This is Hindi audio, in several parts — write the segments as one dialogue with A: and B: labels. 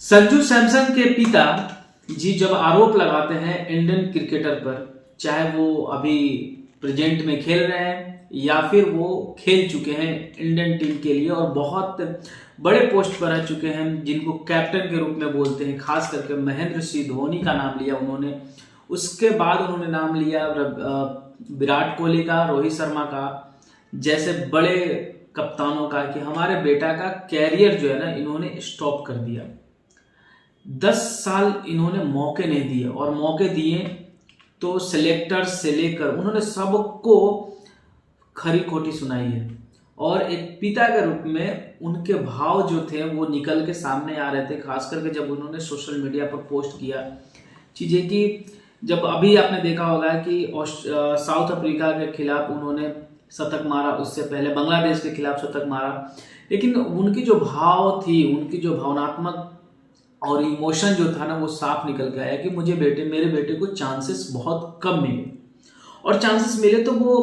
A: संजू सैमसन के पिता जी जब आरोप लगाते हैं इंडियन क्रिकेटर पर, चाहे वो अभी प्रेजेंट में खेल रहे हैं या फिर वो खेल चुके हैं इंडियन टीम के लिए और बहुत बड़े पोस्ट पर रह चुके हैं, जिनको कैप्टन के रूप में बोलते हैं, खास करके महेंद्र सिंह धोनी का नाम लिया उन्होंने। उसके बाद उन्होंने नाम लिया विराट कोहली का, रोहित शर्मा का, जैसे बड़े कप्तानों का, कि हमारे बेटा का कैरियर जो है ना इन्होंने स्टॉप कर दिया। 10 साल इन्होंने मौके नहीं दिए, और मौके दिए तो सिलेक्टर से लेकर उन्होंने सबको खरी खोटी सुनाई है। और एक पिता के रूप में उनके भाव जो थे वो निकल के सामने आ रहे थे, खास करके जब उन्होंने सोशल मीडिया पर पोस्ट किया चीज़ें कि जब अभी आपने देखा होगा कि साउथ अफ्रीका के खिलाफ उन्होंने शतक मारा, उससे पहले बांग्लादेश के खिलाफ शतक मारा, लेकिन उनकी जो भाव थी, उनकी जो भावनात्मक और इमोशन जो था ना वो साफ निकल के आया कि मेरे बेटे को चांसेस बहुत कम मिले, और चांसेस मिले तो वो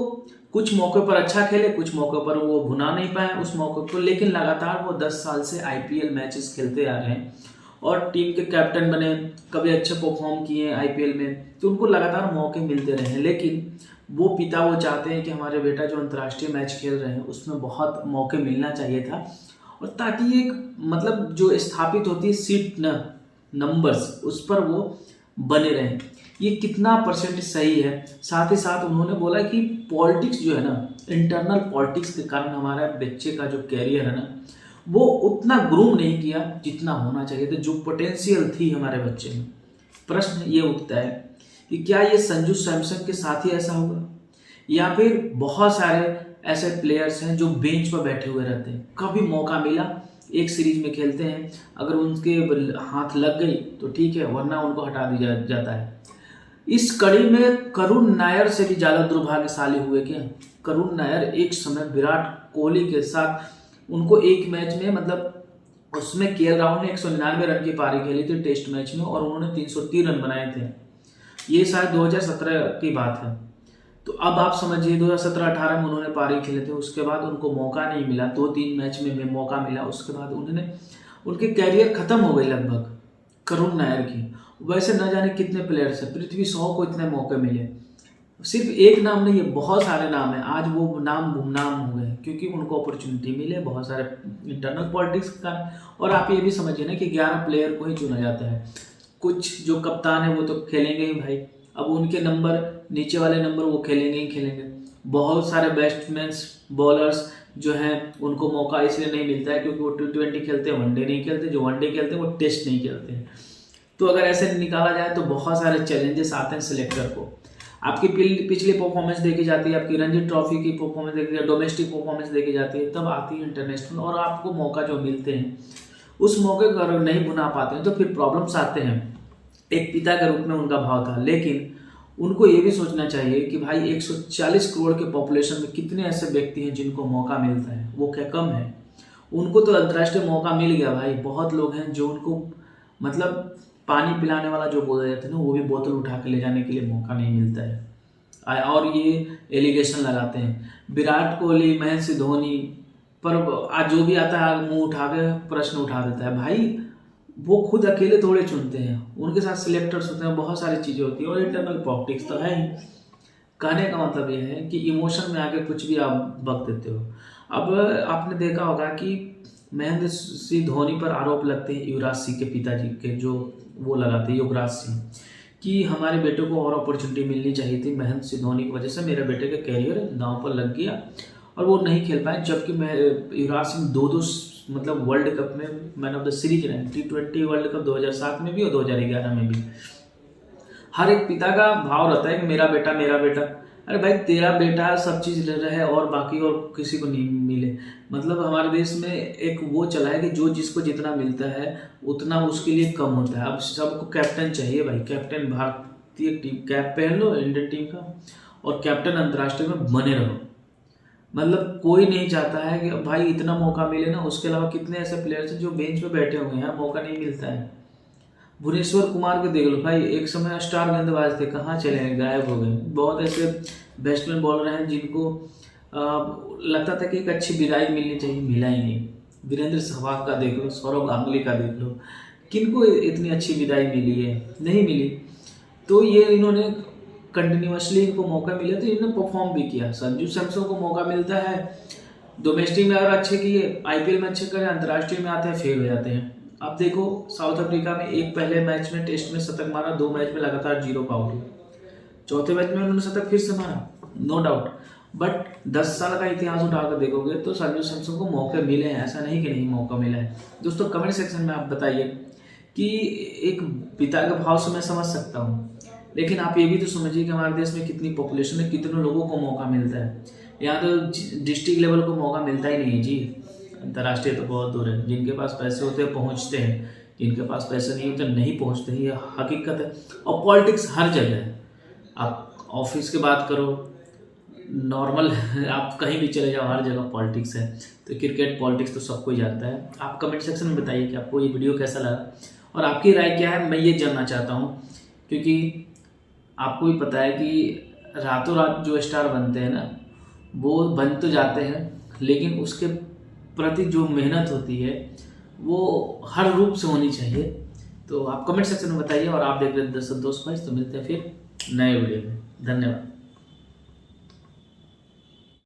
A: कुछ मौके पर अच्छा खेले, कुछ मौके पर वो भुना नहीं पाए उस मौके को, लेकिन लगातार वो 10 साल से आईपीएल मैचेस खेलते आ रहे हैं और टीम के कैप्टन बने, कभी अच्छे परफॉर्म किए आईपीएल में, तो उनको लगातार मौके मिलते रहे हैं। लेकिन वो पिता वो चाहते हैं कि हमारे बेटा जो अंतर्राष्ट्रीय मैच खेल रहे हैं उसमें बहुत मौके मिलना चाहिए था, और ताकि एक मतलब जो स्थापित होती है सीट नंबर्स उस पर वो बने रहें। ये कितना परसेंट सही है। साथ ही साथ उन्होंने बोला कि पॉलिटिक्स जो है ना, इंटरनल पॉलिटिक्स के कारण हमारा बच्चे का जो कैरियर है ना वो उतना ग्रूम नहीं किया जितना होना चाहिए था, जो पोटेंशियल थी हमारे बच्चे में। प्रश्न ये उठता है कि क्या ये संजू सैमसन के साथ ही ऐसा होगा, या फिर बहुत सारे ऐसे प्लेयर्स हैं जो बेंच पर बैठे हुए रहते हैं, कभी मौका मिला एक सीरीज में खेलते हैं, अगर उनके हाथ लग गई तो ठीक है, वरना उनको हटा दिया जाता है। इस कड़ी में करुण नायर से भी ज़्यादा दुर्भाग्यशाली हुए क्या? करुण नायर एक समय विराट कोहली के साथ उनको एक मैच में मतलब उसमें केएल राहुल ने 199 रन की पारी खेली थी टेस्ट मैच में, और उन्होंने 330 रन बनाए थे। ये शायद 2017 की बात है। तो अब आप समझिए 2017-18 में उन्होंने पारी खेले थे, उसके बाद उनको मौका नहीं मिला, 2-3 मैच में मौका मिला, उसके बाद उनके कैरियर खत्म हो गई लगभग करुण नायर की। वैसे न जाने कितने प्लेयर्स हैं, पृथ्वी शॉ को इतने मौके मिले, सिर्फ एक नाम नहीं है, बहुत सारे नाम हैं। आज वो नाम गुमनाम हो गए क्योंकि उनको अपॉर्चुनिटी मिले बहुत सारे इंटरनल पॉलिटिक्स का। और आप ये भी समझिए ना कि 11 प्लेयर को ही चुना जाता है, कुछ जो कप्तान है वो तो खेलेंगे ही भाई, अब उनके नंबर नीचे वाले नंबर वो खेलेंगे ही खेलेंगे। बहुत सारे बैट्समैन बॉलर्स जो हैं उनको मौका इसलिए नहीं मिलता है क्योंकि वो T20 खेलते हैं, वनडे नहीं खेलते, जो वनडे खेलते हैं वो टेस्ट नहीं खेलते हैं। तो अगर ऐसे निकाला जाए तो बहुत सारे चैलेंजेस आते हैं सिलेक्टर को। आपकी पिछली परफॉर्मेंस देखी जाती है, आपकी रणजी ट्रॉफी की परफॉर्मेंस देखी जाती है, डोमेस्टिक परफॉर्मेंस देखी जाती है, तब आती है इंटरनेशनल, और आपको मौका जो मिलते हैं उस मौके को अगर नहीं भुना पाते हैं तो फिर प्रॉब्लम्स आते हैं। एक पिता के रूप में उनका भाव था, लेकिन उनको ये भी सोचना चाहिए कि भाई 140 करोड़ के पॉपुलेशन में कितने ऐसे व्यक्ति हैं जिनको मौका मिलता है, वो क्या कम है? उनको तो अंतर्राष्ट्रीय मौका मिल गया भाई। बहुत लोग हैं जो उनको मतलब पानी पिलाने वाला जो बोला जाता है ना, वो भी बोतल उठा के ले जाने के लिए मौका नहीं मिलता है। और ये एलिगेशन लगाते हैं विराट कोहली, महेंद्र सिंह धोनी पर, आज जो भी आता है मुंह उठा के प्रश्न उठा देता है। भाई वो खुद अकेले थोड़े चुनते हैं, उनके साथ सिलेक्टर्स होते हैं, बहुत सारी चीज़ें होती हैं, और इंटरनल पॉलिटिक्स तो है ही। कहने का मतलब ये है कि इमोशन में आके कुछ भी आप बक देते हो। अब आपने देखा होगा कि महेंद्र सिंह धोनी पर आरोप लगते हैं युवराज सिंह के पिताजी के, जो वो लगाते हैं युवराज सिंह, कि हमारे बेटे को और अपॉर्चुनिटी मिलनी चाहिए थी, महेंद्र सिंह धोनी की वजह से मेरे बेटे का कैरियर दांव पर लग गया और वो नहीं खेल पाए। जबकि युवराज सिंह दो मतलब वर्ल्ड कप में मैन ऑफ द सीरीज रहे, T20 वर्ल्ड कप 2007 में भी और 2011 में भी। हर एक पिता का भाव रहता है कि मेरा बेटा मेरा बेटा। अरे भाई तेरा बेटा सब चीज़ रहे और बाकी और किसी को नहीं मिले। मतलब हमारे देश में एक वो चला है कि जो जिसको जितना मिलता है उतना उसके लिए कम होता है। अब सबको कैप्टन चाहिए भाई, कैप्टन भारतीय टीम कैप पहन लो इंडियन टीम का, और कैप्टन अंतर्राष्ट्रीय में बने रहो। मतलब कोई नहीं चाहता है कि भाई इतना मौका मिले ना। उसके अलावा कितने ऐसे प्लेयर्स हैं जो बेंच पे बैठे हुए हैं, मौका नहीं मिलता है। भुवनेश्वर कुमार को देख लो भाई, एक समय स्टार गेंदबाज थे, कहाँ चले गए, गायब हो गए। बहुत ऐसे बैट्समैन बॉलर हैं जिनको लगता था कि एक अच्छी विदाई मिलनी चाहिए, मिला ही नहीं। वीरेंद्र सहवाग का देख लो, सौरव गांगुली का देख लो, किनको इतनी अच्छी विदाई मिली है? नहीं मिली। तो ये इन्होंने कंटिन्यूसली इनको मौका मिले तो इन्होंने परफॉर्म भी किया। संजू सैमसन को मौका मिलता है, डोमेस्टिक में और अच्छे किए, आईपीएल में अच्छे करे, अंतर्राष्ट्रीय में आते हैं फेल हो जाते हैं। अब देखो साउथ अफ्रीका में एक पहले मैच में टेस्ट में शतक मारा, 2 मैच में लगातार 0 पर आउट हुआ, चौथे मैच में उन्होंने शतक फिर से मारा, नो डाउट। बट 10 साल का इतिहास उठाकर देखोगे तो संजू सैमसन को मौके मिले हैं, ऐसा नहीं कि नहीं मौका मिला है। दोस्तों कमेंट सेक्शन में आप बताइए कि एक पिता के भाव से मैं समझ सकता हूँ, लेकिन आप ये भी तो समझिए कि हमारे देश में कितनी पॉपुलेशन है, कितने लोगों को मौका मिलता है। यहाँ तो डिस्ट्रिक्ट लेवल को मौका मिलता ही नहीं है जी, अंतर्राष्ट्रीय तो बहुत दूर है। जिनके पास पैसे होते हैं पहुँचते हैं, जिनके पास पैसे नहीं होते नहीं पहुँचते, ये हकीकत है। और पॉलिटिक्स हर जगह है, आप ऑफिस की बात करो, नॉर्मल आप कहीं भी चले जाओ, हर जगह पॉलिटिक्स है। तो क्रिकेट पॉलिटिक्स तो सबको ही जानता है। आप कमेंट सेक्शन में बताइए कि आपको ये वीडियो कैसा लगा और आपकी राय क्या है, मैं ये जानना चाहता हूँ। क्योंकि आपको भी पता है कि रातों रात जो स्टार बनते हैं ना, वो बन तो जाते हैं, लेकिन उसके प्रति जो मेहनत होती है वो हर रूप से होनी चाहिए। तो आप कमेंट सेक्शन में बताइए और आप देख रहे हैं दोस्त भाई, तो मिलते हैं फिर नए वीडियो में। धन्यवाद।